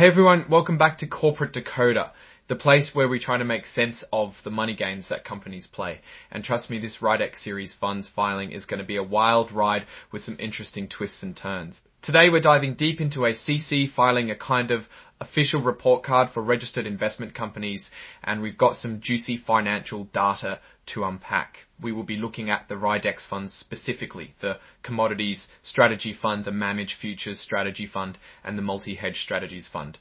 Hey everyone, welcome back to Corporate Decoder, the place where we try to make sense of the money games that companies play. And trust me, this Rydex series funds filing is going to be a wild ride with some interesting twists and turns. Today we're diving deep into a CC filing, a kind of official report card for registered investment companies, and we've got some juicy financial data to unpack. We will be looking at the Rydex funds specifically, the Commodities Strategy Fund, the Managed Futures Strategy Fund, and the Multi-Hedge Strategies Fund.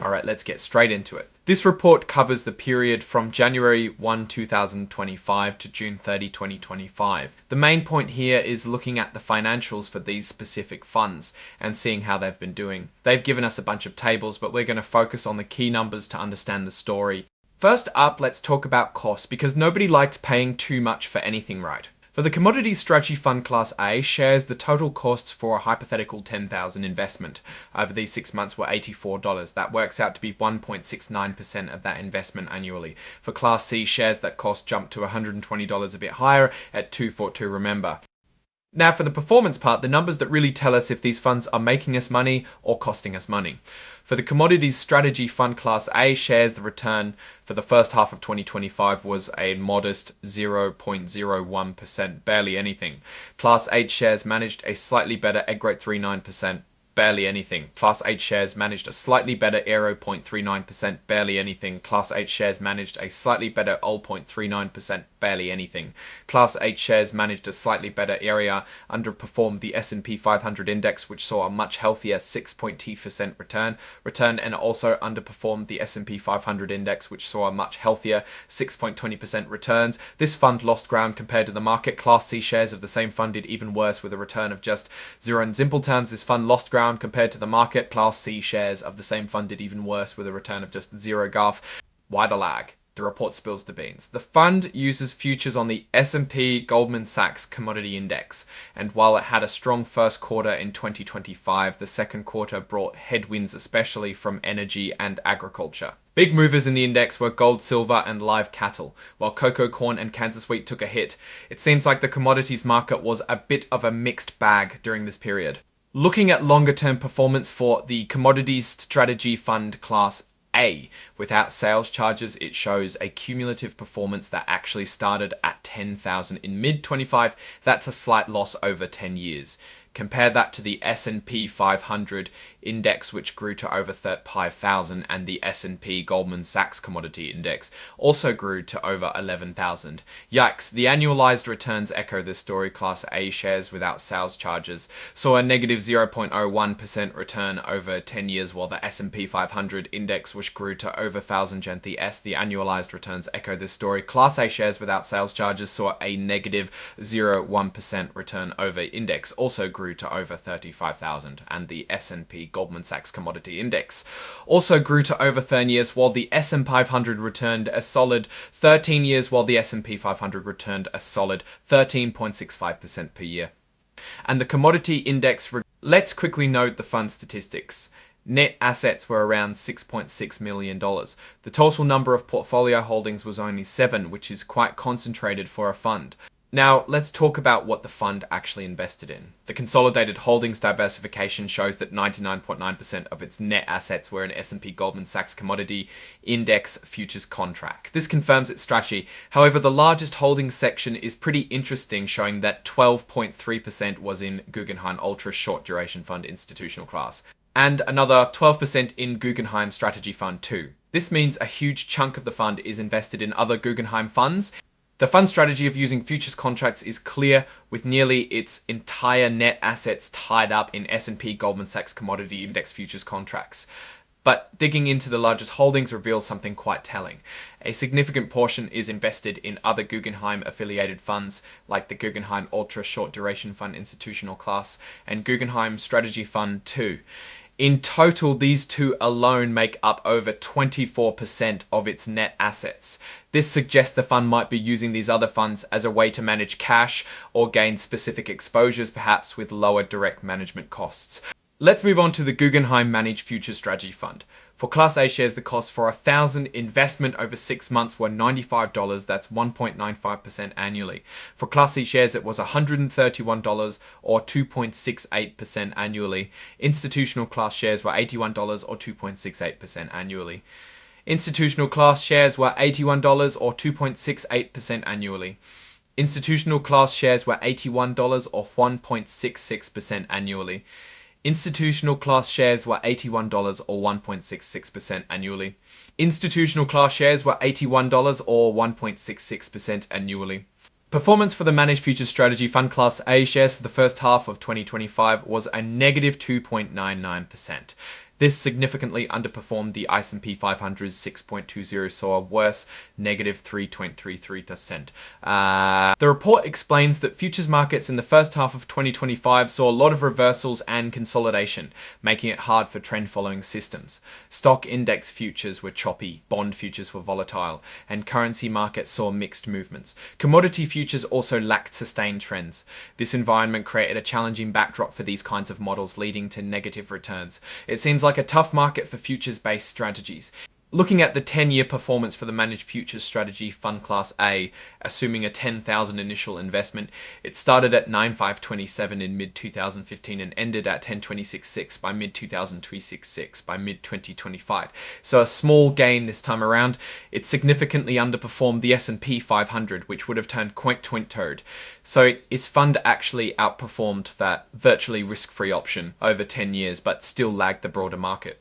Alright, let's get straight into it. This report covers the period from January 1, 2025 to June 30, 2025. The main point here is looking at the financials for these specific funds and seeing how they've been doing. They've given us a bunch of tables, but we're going to focus on the key numbers to understand the story. First up, let's talk about costs, because nobody likes paying too much for anything, right? For the Commodities Strategy Fund Class A, shares the total costs for a hypothetical $10,000 investment over these 6 months were $84. That works out to be 1.69% of that investment annually. For Class C, shares that cost jumped to $120 a bit higher at $242, remember. Now for the performance part, the numbers that really tell us if these funds are making us money or costing us money. For the Commodities Strategy Fund Class A shares, the return for the first half of 2025 was a modest 0.01%, barely anything. Class H shares managed a slightly better egg rate 39%. Barely anything. Class H shares managed a slightly better Aero 0.39%, barely anything. Class H shares managed a slightly better OL 0.39%, barely anything. Class H shares managed a slightly better area, underperformed the S&P 500 index, which saw a much healthier 6.2% return, and also underperformed the S&P 500 index, which saw a much healthier 6.20% returns. This fund lost ground compared to the market. Class C shares of the same fund did even worse with a return of just 0. In simple terms, this fund lost ground compared to the market. Class C shares of the same fund did even worse with a return of just 0 GARF. Why the lag? The report spills the beans. The fund uses futures on the S&P Goldman Sachs Commodity Index, and while it had a strong first quarter in 2025, the second quarter brought headwinds, especially from energy and agriculture. Big movers in the index were gold, silver, and live cattle, while cocoa, corn, and Kansas wheat took a hit. It seems like the commodities market was a bit of a mixed bag during this period. Looking at longer-term performance for the Commodities Strategy Fund Class A, without sales charges, it shows a cumulative performance that actually started at 10,000 in mid-25. That's a slight loss over 10 years. Compare that to the S&P 500 index, which grew to over 5,000, and the S&P Goldman Sachs Commodity Index also grew to over 11,000. Yikes, the annualized returns echo this story. Class A shares without sales charges saw a negative 0.01% return over 10 years, while the S&P 500 index, which grew to over 1,000, Gent the annualized returns echo this story. Class A shares without sales charges saw a negative 0.1% return over index, also grew to over 35,000, and the S&P Goldman Sachs Commodity Index also grew to over 10 years, while the S&P 500 returned a solid 13 years, while the S&P 500 returned a solid 13.65% per year. And the commodity index, let's quickly note the fund statistics. Net assets were around $6.6 million. The total number of portfolio holdings was only 7, which is quite concentrated for a fund. Now, let's talk about what the fund actually invested in. The consolidated holdings diversification shows that 99.9% of its net assets were in S&P Goldman Sachs Commodity Index futures contract. This confirms its strategy. However, the largest holdings section is pretty interesting, showing that 12.3% was in Guggenheim Ultra Short Duration Fund Institutional Class, and another 12% in Guggenheim Strategy Fund 2. This means a huge chunk of the fund is invested in other Guggenheim funds. The fund strategy of using futures contracts is clear, with nearly its entire net assets tied up in S&P Goldman Sachs Commodity Index futures contracts. But digging into the largest holdings reveals something quite telling. A significant portion is invested in other Guggenheim affiliated funds, like the Guggenheim Ultra Short Duration Fund Institutional Class and Guggenheim Strategy Fund 2. In total, these two alone make up over 24% of its net assets. This suggests the fund might be using these other funds as a way to manage cash or gain specific exposures, perhaps with lower direct management costs. Let's move on to the Guggenheim Managed Futures Strategy Fund. For Class A shares, the cost for 1,000 investment over 6 months were $95. That's 1.95% annually. For Class C shares, it was $131 or 2.68% annually. Institutional class shares were $81 or 2.68% annually. Institutional class shares were $81 or 2.68% annually. Institutional class shares were $81 or 1.66% annually. Institutional class shares were $81 or 1.66% annually. Institutional class shares were $81 or 1.66% annually. Performance for the Managed Futures Strategy Fund Class A shares for the first half of 2025 was a negative 2.99%. This significantly underperformed the S&P 500's 6.20, saw a worse negative 3.33%. The report explains that futures markets in the first half of 2025 saw a lot of reversals and consolidation, making it hard for trend-following systems. Stock index futures were choppy, bond futures were volatile, and currency markets saw mixed movements. Commodity futures also lacked sustained trends. This environment created a challenging backdrop for these kinds of models, leading to negative returns. It seems like a tough market for futures-based strategies. Looking at the 10-year performance for the Managed Futures Strategy Fund Class A, assuming a 10,000 initial investment, it started at 9,527 in mid-2015 and ended at 10,266 by mid-2026 by mid-2025. So a small gain this time around. It significantly underperformed the S&P 500, which would have turned quite twin-toed. So its fund actually outperformed that virtually risk-free option over 10 years, but still lagged the broader market.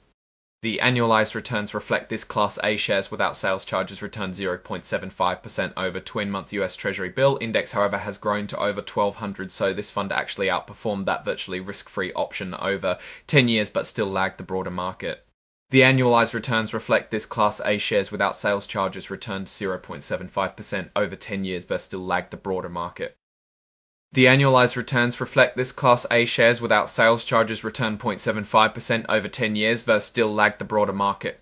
The annualized returns reflect this Class A shares without sales charges returned 0.75% over 12-month US Treasury bill. Index, however, has grown to over 1,200, so this fund actually outperformed that virtually risk-free option over 10 years, but still lagged the broader market. The annualized returns reflect this Class A shares without sales charges returned 0.75% over 10 years, but still lagged the broader market. The annualized returns reflect this Class A shares without sales charges returned 0.75% over 10 years versus still lagged the broader market.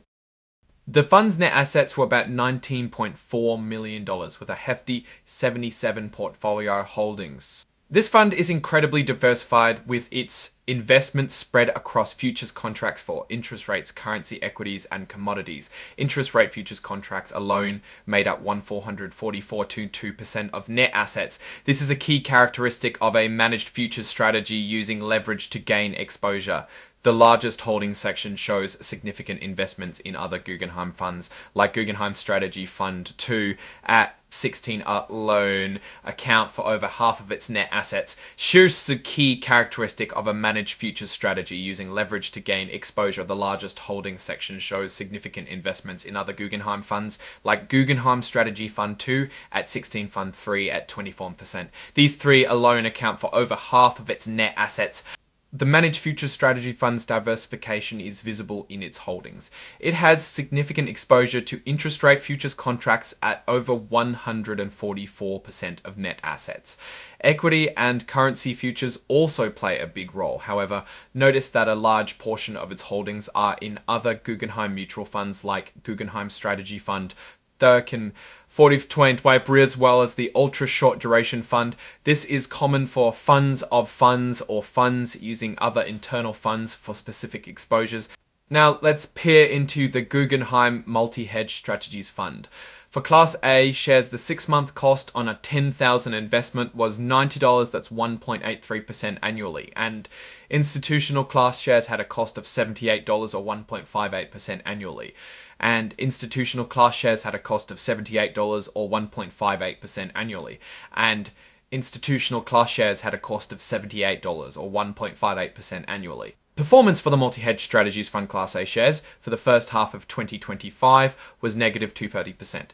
The fund's net assets were about $19.4 million with a hefty 77 portfolio holdings. This fund is incredibly diversified with its investments spread across futures contracts for interest rates, currency, equities, and commodities. Interest rate futures contracts alone made up 1,444.22% of net assets. This is a key characteristic of a managed futures strategy using leverage to gain exposure. The largest holding section shows significant investments in other Guggenheim funds, like Guggenheim Strategy Fund 2 at 16 alone account for over half of its net assets. Shows the key characteristic of a managed futures strategy using leverage to gain exposure. The largest holding section shows significant investments in other Guggenheim funds, like Guggenheim Strategy Fund 2 at 16, Fund 3 at 24%. These three alone account for over half of its net assets. The Managed Futures Strategy Fund's diversification is visible in its holdings. It has significant exposure to interest rate futures contracts at over 144% of net assets. Equity and currency futures also play a big role. However, notice that a large portion of its holdings are in other Guggenheim mutual funds like Guggenheim Strategy Fund, and 40/20, as well as the ultra short duration fund. This is common for funds of funds or funds using other internal funds for specific exposures. Now let's peer into the Guggenheim Multi-Hedge Strategies Fund. For Class A shares, the 6-month cost on a 10,000 investment was $90, that's 1.83% annually, and institutional class shares had a cost of $78 or 1.58% annually, and institutional class shares had a cost of $78 or 1.58% annually, and institutional class shares had a cost of $78 or 1.58% annually. Performance for the Multi-Hedge Strategies Fund Class A shares for the first half of 2025 was negative 230%.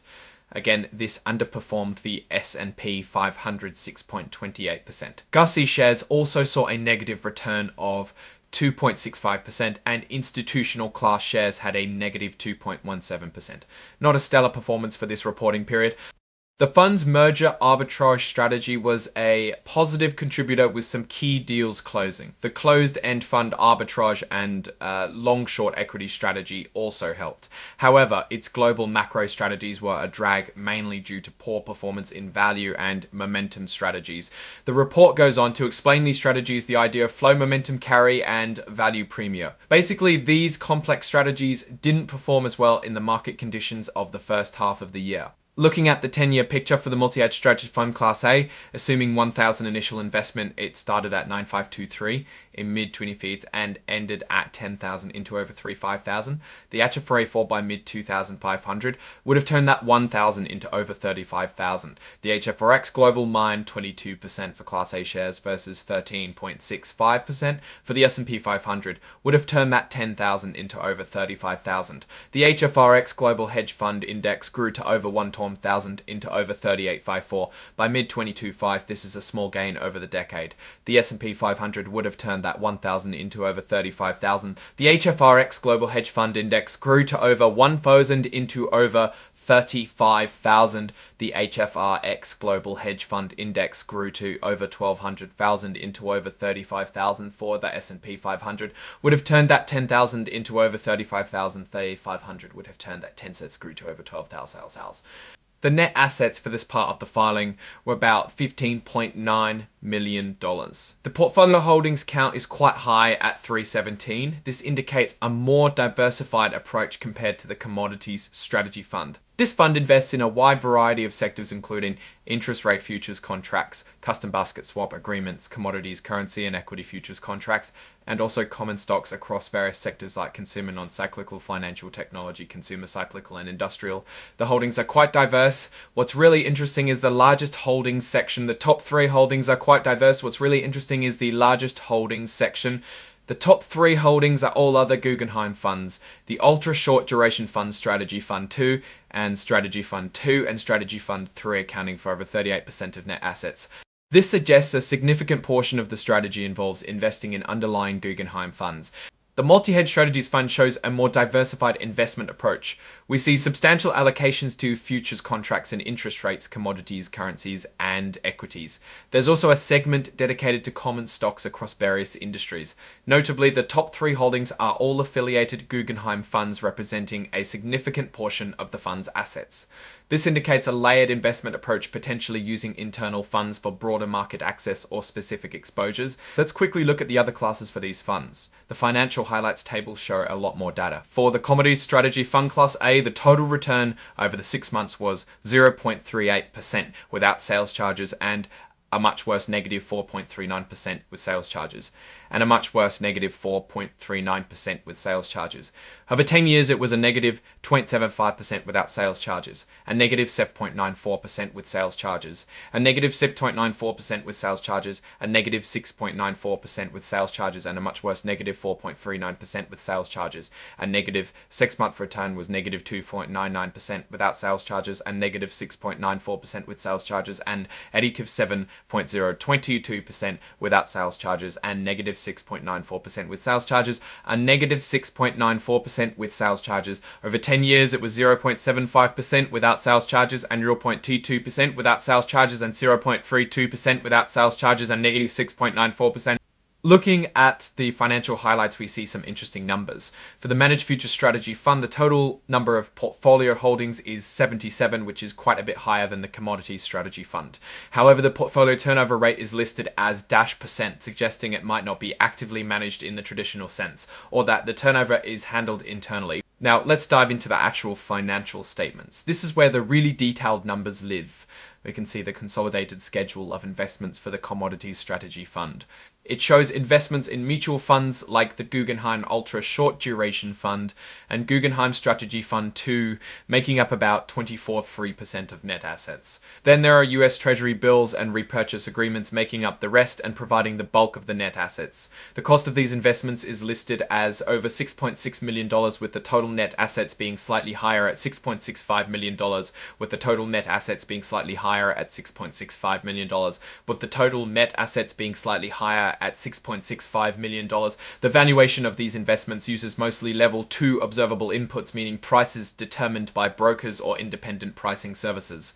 Again, this underperformed the S&P 500 6.28%. Gussie shares also saw a negative return of 2.65%, and institutional class shares had a negative 2.17%. Not a stellar performance for this reporting period. The fund's merger arbitrage strategy was a positive contributor with some key deals closing. The closed-end fund arbitrage and long-short equity strategy also helped. However, its global macro strategies were a drag mainly due to poor performance in value and momentum strategies. The report goes on to explain these strategies, the idea of flow momentum carry and value premium. Basically, these complex strategies didn't perform as well in the market conditions of the first half of the year. Looking at the 10-year picture for the multi-hedge strategy fund Class A, assuming 1,000 initial investment, it started at 9,523 in mid-25th and ended at 10,000 into over 35,000. The HFRA fall by mid-2,500 would have turned that 1,000 into over 35,000. The HFRX global mine 22% for Class A shares versus 13.65% for the S&P 500 would have turned that 10,000 into over 35,000. The HFRX global hedge fund index grew to over 1,000 into over 3854. By mid-2025, this is a small gain over the decade. The S&P 500 would have turned that 1,000 into over 35,000. The HFRX Global Hedge Fund Index grew to over 1,000 into over 35,000. The HFRX Global Hedge Fund Index grew to over 1,200,000 into over 35,000 for the S&P 500. Would have turned that 10,000 into over 35,000. The 500 would have turned that 10 cents grew to over 12,000. The net assets for this part of the filing were about $15.9 million. The portfolio holdings count is quite high at 317. This indicates a more diversified approach compared to the commodities strategy fund. This fund invests in a wide variety of sectors, including interest rate futures contracts, custom basket swap agreements, commodities, currency, and equity futures contracts, and also common stocks across various sectors like consumer non-cyclical, financial technology, consumer cyclical, and industrial. The holdings are quite diverse. What's really interesting is the largest holdings section. The top 3 holdings are quite diverse. What's really interesting is the largest holdings section. The top 3 holdings are all other Guggenheim funds, the Ultra Short Duration Fund Strategy Fund 2 and Strategy Fund 2 and Strategy Fund 3 accounting for over 38% of net assets. This suggests a significant portion of the strategy involves investing in underlying Guggenheim funds. The multi-hedge strategies fund shows a more diversified investment approach. We see substantial allocations to futures contracts and interest rates, commodities, currencies, and equities. There's also a segment dedicated to common stocks across various industries. Notably, the top 3 holdings are all affiliated Guggenheim funds representing a significant portion of the fund's assets. This indicates a layered investment approach, potentially using internal funds for broader market access or specific exposures. Let's quickly look at the other classes for these funds. The financial highlights table show a lot more data. For the Commodities Strategy Fund Class A, the total return over the 6 months was 0.38% without sales charges and a much worse negative 4.39% with sales charges, and a much worse negative 4.39% with sales charges. Over 10 years, it was a negative 0.75% without sales charges, a negative 7.94% with sales charges, a negative 7.94% with sales charges, a negative 6.94% with sales charges, and a much worse negative 4.39% with sales charges. A negative 6-month return was negative 2.99% without sales charges, and negative 6.94% with sales charges, and additive 7.022% without sales charges, and negative 6.94% with sales charges, a negative 6.94% with sales charges. Over 10 years, it was 0.75% without sales charges, and 0.22% without sales charges, and 0.32% without sales charges, and negative 6.94%. Looking at the financial highlights, we see some interesting numbers. For the Managed Futures Strategy Fund, the total number of portfolio holdings is 77, which is quite a bit higher than the Commodities Strategy Fund. However, the portfolio turnover rate is listed as -%, suggesting it might not be actively managed in the traditional sense, or that the turnover is handled internally. Now, let's dive into the actual financial statements. This is where the really detailed numbers live. We can see the consolidated schedule of investments for the Commodities Strategy Fund. It shows investments in mutual funds like the Guggenheim Ultra Short Duration Fund and Guggenheim Strategy Fund 2, making up about 24.3% of net assets. Then there are US Treasury bills and repurchase agreements making up the rest and providing the bulk of the net assets. The cost of these investments is listed as over $6.6 million, with the total net assets being slightly higher at $6.65 million, with the total net assets being slightly higher at $6.65 million, with the total net assets being slightly higher at $6.65 million. The valuation of these investments uses mostly level 2 observable inputs, meaning prices determined by brokers or independent pricing services.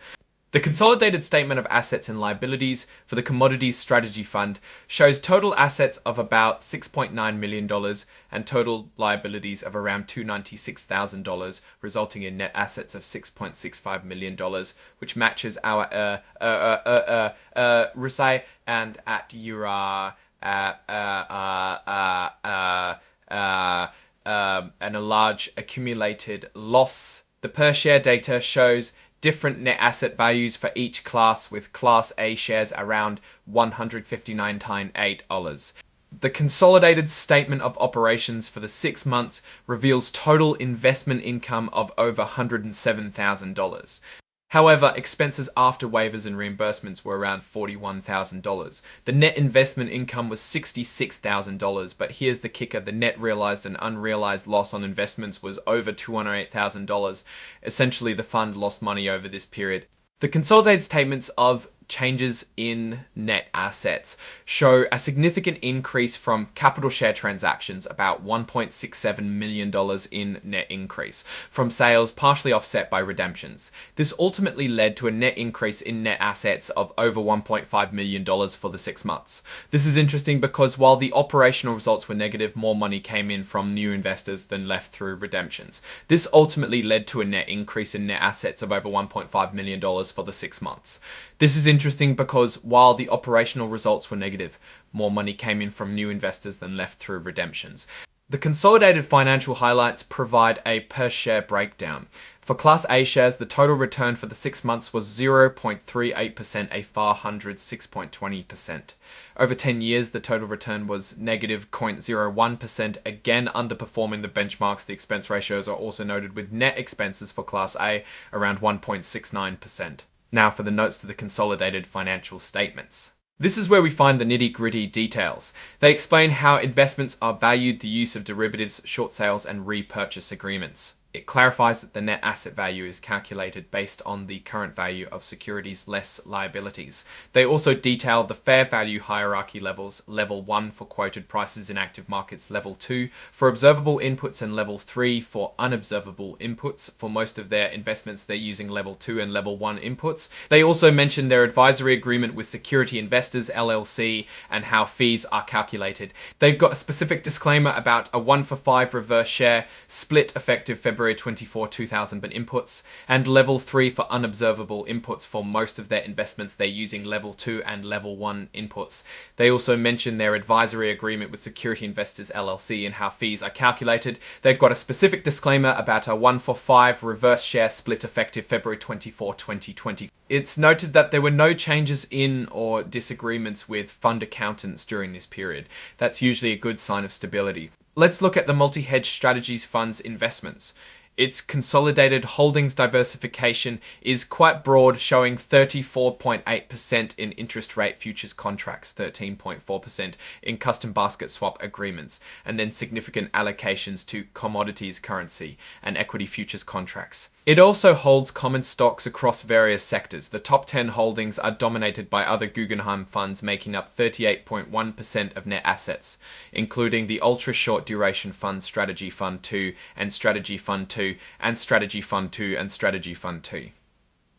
The consolidated statement of assets and liabilities for the Commodities Strategy Fund shows total assets of about $6.9 million and total liabilities of around $296,000, resulting in net assets of $6.65 million, which matches our Rusai and at Ura and a large accumulated loss. The per share data shows different net asset values for each class, with Class A shares around $159 times $8. The consolidated statement of operations for the 6 months reveals total investment income of over $107,000. However, expenses after waivers and reimbursements were around $41,000. The net investment income was $66,000, but here's the kicker: the net realized and unrealized loss on investments was over $208,000. Essentially, the fund lost money over this period. The consolidated statements of changes in net assets show a significant increase from capital share transactions, about $1.67 million in net increase from sales, partially offset by redemptions. This ultimately led to a net increase in net assets of over $1.5 million for the 6 months. This is interesting because while the operational results were negative, more money came in from new investors than left through redemptions. This ultimately led to a net increase in net assets of over $1.5 million for the 6 months. This is interesting because while the operational results were negative, more money came in from new investors than left through redemptions. The consolidated financial highlights provide a per share breakdown. For Class A shares, the total return for the 6 months was 0.38%, a far 6.20%. Over 10 years, the total return was negative 0.01%, again underperforming the benchmarks. The expense ratios are also noted, with net expenses for Class A around 1.69%. Now for the notes to the consolidated financial statements. This is where we find the nitty-gritty details. They explain how investments are valued, the use of derivatives, short sales, and repurchase agreements. It clarifies that the net asset value is calculated based on the current value of securities less liabilities. They also detail the fair value hierarchy levels: level 1 for quoted prices in active markets, level 2 for observable inputs, and level 3 for unobservable inputs. For most of their investments, they're using level 2 and level 1 inputs. They also mention their advisory agreement with Security Investors LLC and how fees are calculated. They've got a specific disclaimer about a 1-for-5 reverse share split effective February 24, 2000 but inputs, and level 3 for unobservable inputs. For most of their investments, they're using level 2 and level 1 inputs. They also mention their advisory agreement with Security Investors LLC and how fees are calculated. They've got a specific disclaimer about a 1-for-5 reverse share split effective February 24, 2020. It's noted that there were no changes in or disagreements with fund accountants during this period. That's usually a good sign of stability. Let's look at the multi-hedge strategies fund's investments. Its consolidated holdings diversification is quite broad, showing 34.8% in interest rate futures contracts, 13.4% in custom basket swap agreements, and then significant allocations to commodities, currency, and equity futures contracts. It also holds common stocks across various sectors. The top 10 holdings are dominated by other Guggenheim funds, making up 38.1% of net assets, including the Ultra Short Duration Fund, Strategy Fund 2, and Strategy Fund 2, and Strategy Fund 2, and Strategy Fund 2.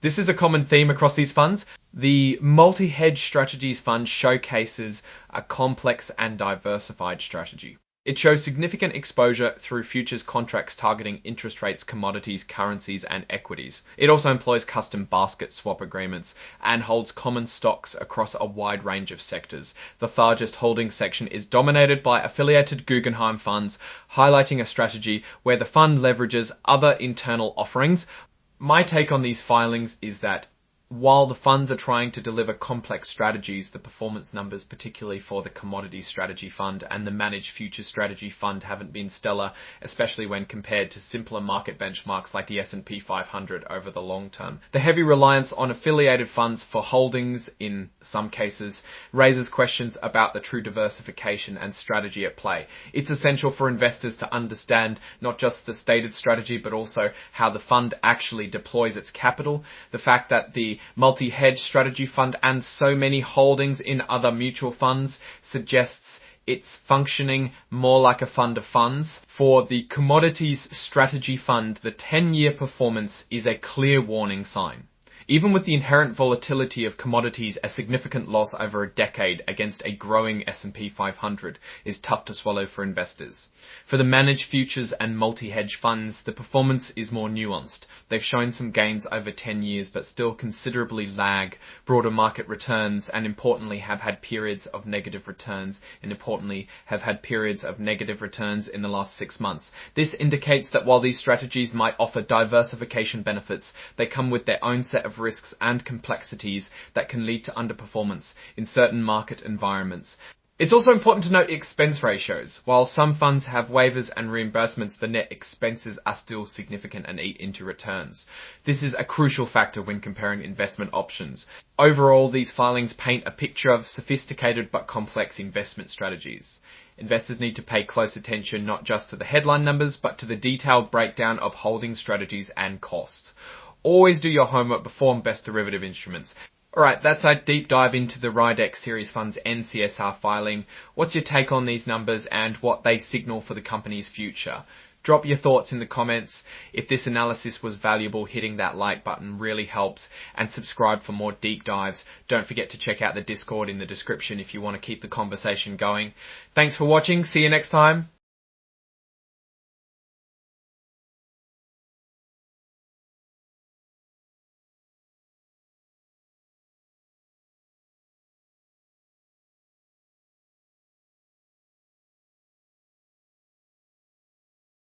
This is a common theme across these funds. The Multi-Hedge Strategies Fund showcases a complex and diversified strategy. It shows significant exposure through futures contracts targeting interest rates, commodities, currencies, and equities. It also employs custom basket swap agreements and holds common stocks across a wide range of sectors. The largest holding section is dominated by affiliated Guggenheim funds, highlighting a strategy where the fund leverages other internal offerings. My take on these filings is that while the funds are trying to deliver complex strategies, the performance numbers, particularly for the Commodities Strategy Fund and the Managed Futures Strategy Fund, haven't been stellar, especially when compared to simpler market benchmarks like the S&P 500 over the long term. The heavy reliance on affiliated funds for holdings, in some cases, raises questions about the true diversification and strategy at play. It's essential for investors to understand not just the stated strategy, but also how the fund actually deploys its capital. The fact that the Multi-Hedge Strategy Fund and so many holdings in other mutual funds suggests it's functioning more like a fund of funds. For the Commodities Strategy Fund, the 10-year performance is a clear warning sign. Even with the inherent volatility of commodities, a significant loss over a decade against a growing S&P 500 is tough to swallow for investors. For the managed futures and multi-hedge funds, the performance is more nuanced. They've shown some gains over 10 years, but still considerably lag broader market returns, and importantly have had periods of negative returns, in the last 6 months. This indicates that while these strategies might offer diversification benefits, they come with their own set of risks and complexities that can lead to underperformance in certain market environments. It's also important to note expense ratios. While some funds have waivers and reimbursements, the net expenses are still significant and eat into returns. This is a crucial factor when comparing investment options. Overall, these filings paint a picture of sophisticated but complex investment strategies. Investors need to pay close attention not just to the headline numbers, but to the detailed breakdown of holding strategies and costs. Always do your homework before invest derivative instruments. Alright, that's our deep dive into the Rydex series fund's N-CSR filing. What's your take on these numbers and what they signal for the company's future? Drop your thoughts in the comments. If this analysis was valuable, hitting that like button really helps, and subscribe for more deep dives. Don't forget to check out the Discord in the description if you want to keep the conversation going. Thanks for watching. See you next time.